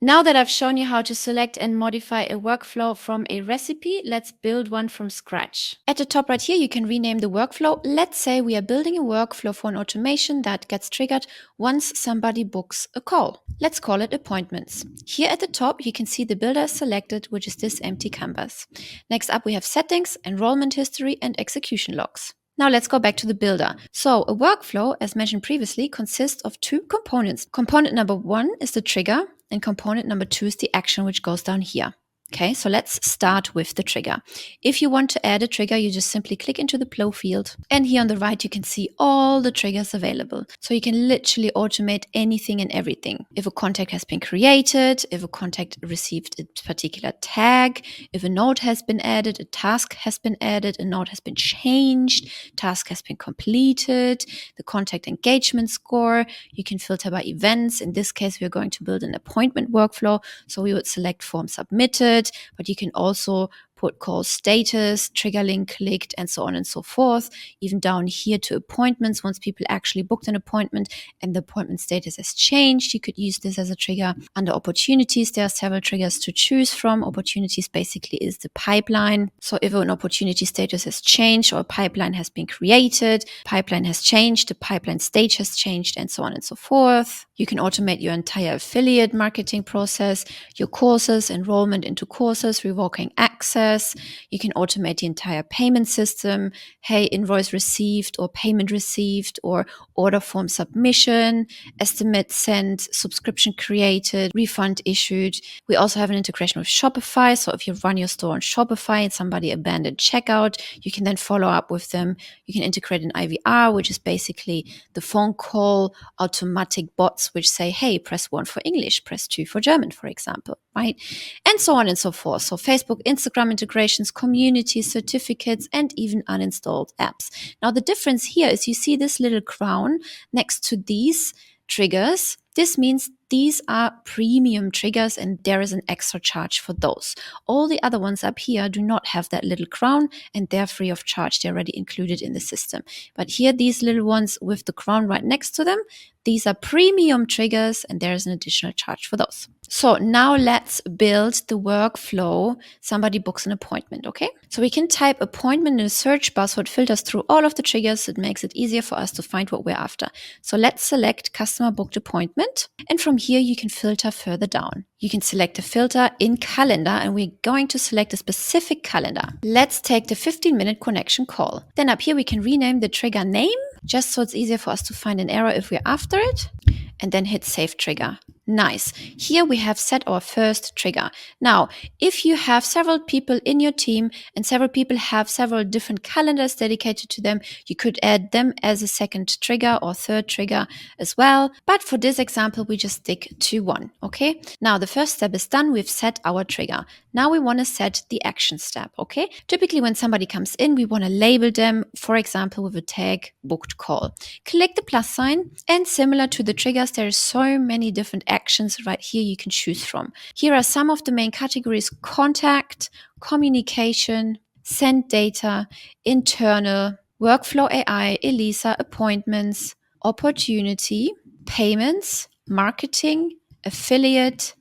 Now that I've shown you how to select and modify a workflow from a recipe, let's build one from scratch. At the top right here, you can rename the workflow. Let's say we are building a workflow for an automation that gets triggered once somebody books a call. Let's call it appointments. Here at the top, you can see the builder is selected, which is this empty canvas. Next up, we have settings, enrollment history, and execution logs. Now let's go back to the builder. So a workflow, as mentioned previously, consists of two components. Component number one is the trigger, and component number two is the action, which goes down here. Okay, so let's start with the trigger. If you want to add a trigger, you just simply click into the flow field. And here on the right, you can see all the triggers available. So you can literally automate anything and everything. If a contact has been created, if a contact received a particular tag, if a note has been added, a task has been added, a note has been changed, task has been completed, the contact engagement score, you can filter by events. In this case, we're going to build an appointment workflow. So we would select form submitted, but you can also put call status, trigger link clicked, and so on and so forth. Even down here to appointments, once people actually booked an appointment and the appointment status has changed, you could use this as a trigger. Under opportunities, there are several triggers to choose from. Opportunities basically is the pipeline. So if an opportunity status has changed or a pipeline has been created, pipeline has changed, the pipeline stage has changed, and so on and so forth. You can automate your entire affiliate marketing process, your courses, enrollment into courses, revoking access. You can automate the entire payment system. Hey, invoice received or payment received or order form submission, estimate sent, subscription created, refund issued. We also have an integration with Shopify. So if you run your store on Shopify and somebody abandoned checkout, you can then follow up with them. You can integrate an IVR, which is basically the phone call automatic bots which say, hey, press 1 for English, press 2 for German, for example, right? And so on and so forth. So Facebook, Instagram integrations, communities, certificates, and even uninstalled apps. Now, the difference here is you see this little crown next to these triggers. This means these are premium triggers and there is an extra charge for those. All the other ones up here do not have that little crown and they're free of charge. They're already included in the system. But here, these little ones with the crown right next to them, these are premium triggers and there is an additional charge for those. So now let's build the workflow. Somebody books an appointment, okay? So we can type appointment in a search bar so it filters through all of the triggers. It makes it easier for us to find what we're after. So let's select customer booked appointment. And from here, you can filter further down. You can select a filter in calendar and we're going to select a specific calendar. Let's take the 15-minute connection call. Then up here, we can rename the trigger name just so it's easier for us to find an error if we're after it. And then hit save trigger. Nice. Here we have set our first trigger. Now, if you have several people in your team and several people have several different calendars dedicated to them, you could add them as a second trigger or third trigger as well. But for this example, we just stick to one, okay? Now, the first step is done. We've set our trigger. Now we want to set the action step, okay? Typically, when somebody comes in, we want to label them, for example, with a tag booked call. Click the plus sign, and similar to the triggers, there are so many different actions right here you can choose from. Here are some of the main categories: contact, communication, send data, internal, workflow AI, Elisa, appointments, opportunity, payments, marketing, affiliate,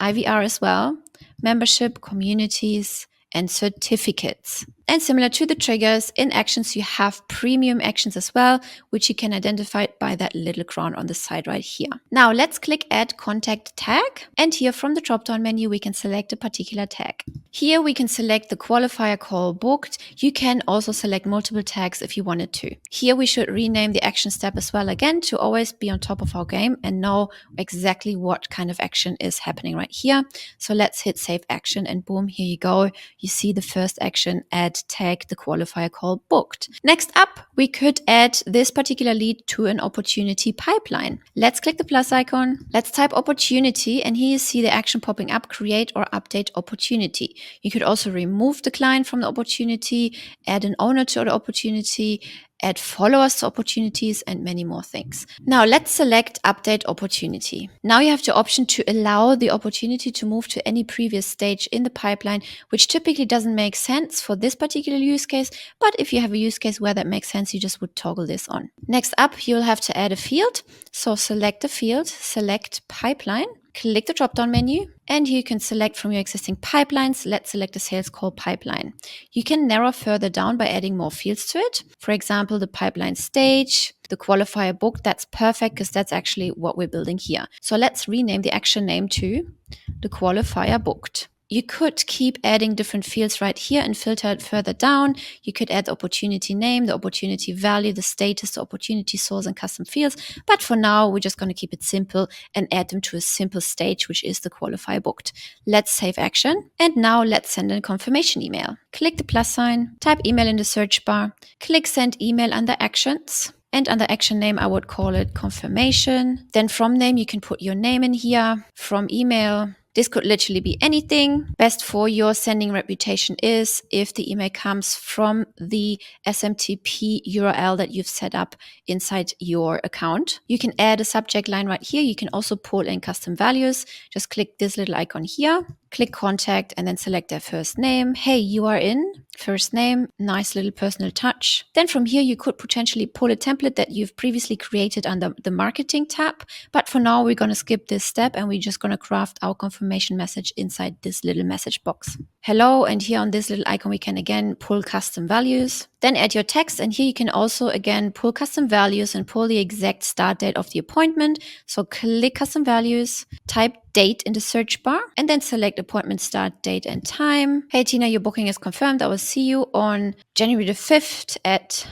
IVR as well, membership, communities, and certificates. And similar to the triggers, in actions, you have premium actions as well, which you can identify by that little crown on the side right here. Now let's click add contact tag. And here from the drop-down menu, we can select a particular tag. Here we can select the qualifier call booked. You can also select multiple tags if you wanted to. Here we should rename the action step as well, again, to always be on top of our game and know exactly what kind of action is happening right here. So let's hit save action and boom, here you go. You see the first action, add tag the qualifier call booked. Next up, we could add this particular lead to an opportunity pipeline. Let's click the plus icon. Let's type opportunity, and here you see the action popping up, create or update opportunity. You could also remove the client from the opportunity, add an owner to the opportunity, add followers to opportunities, and many more things. Now let's select update opportunity. Now you have the option to allow the opportunity to move to any previous stage in the pipeline, which typically doesn't make sense for this particular use case. But if you have a use case where that makes sense, you just would toggle this on. Next up, you'll have to add a field. So select the field, select pipeline. click the drop-down menu, and you can select from your existing pipelines. Let's select the sales call pipeline. You can narrow further down by adding more fields to it. For example, the pipeline stage, the qualifier booked. That's perfect because that's actually what we're building here. So let's rename the action name to the qualifier booked. You could keep adding different fields right here and filter it further down. You could add the opportunity name, the opportunity value, the status, the opportunity source, and custom fields. But for now, we're just going to keep it simple and add them to a simple stage, which is the qualifier booked. Let's save action. And now let's send a confirmation email. Click the plus sign, type email in the search bar, click send email under actions. And under action name, I would call it confirmation. Then from name, you can put your name in here. From email, this could literally be anything. Best for your sending reputation is if the email comes from the SMTP URL that you've set up inside your account. You can add a subject line right here. You can also pull in custom values. Just click this little icon here. Click contact and then select their first name. Hey, you are in. First name, nice little personal touch. Then from here, you could potentially pull a template that you've previously created under the marketing tab. But for now, we're going to skip this step and we're just going to craft our confirmation message inside this little message box. Hello, and here on this little icon, we can again pull custom values. Then add your text, and here you can also again pull custom values and pull the exact start date of the appointment. So click custom values, type date in the search bar, and then select appointment start date and time. Hey Tina, your booking is confirmed. I will see you on January the 5th at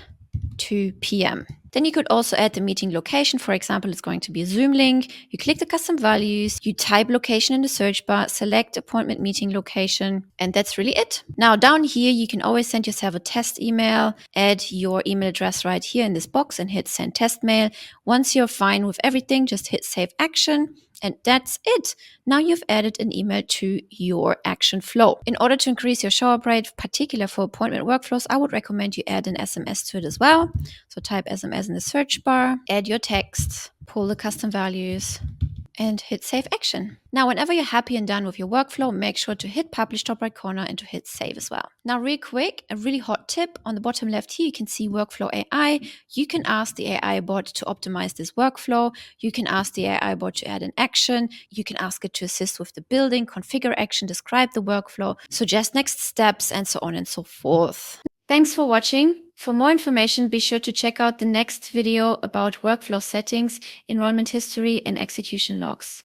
2 p.m. Then you could also add the meeting location. For example, it's going to be a Zoom link. You click the custom values, you type location in the search bar, select appointment meeting location, and that's really it. Now down here, you can always send yourself a test email, add your email address right here in this box and hit send test mail. Once you're fine with everything, just hit save action. And that's it. Now you've added an email to your action flow. In order to increase your show up rate, particularly for appointment workflows, I would recommend you add an SMS to it as well. So type SMS in the search bar, add your text, pull the custom values, and hit save action. Now, whenever you're happy and done with your workflow, make sure to hit publish top right corner and to hit save as well. Now, real quick, a really hot tip on the bottom left here, you can see workflow AI. You can ask the AI bot to optimize this workflow. You can ask the AI bot to add an action. You can ask it to assist with the building, configure action, describe the workflow, suggest next steps, and so on and so forth. Thanks for watching. For more information, be sure to check out the next video about workflow settings, enrollment history, and execution logs.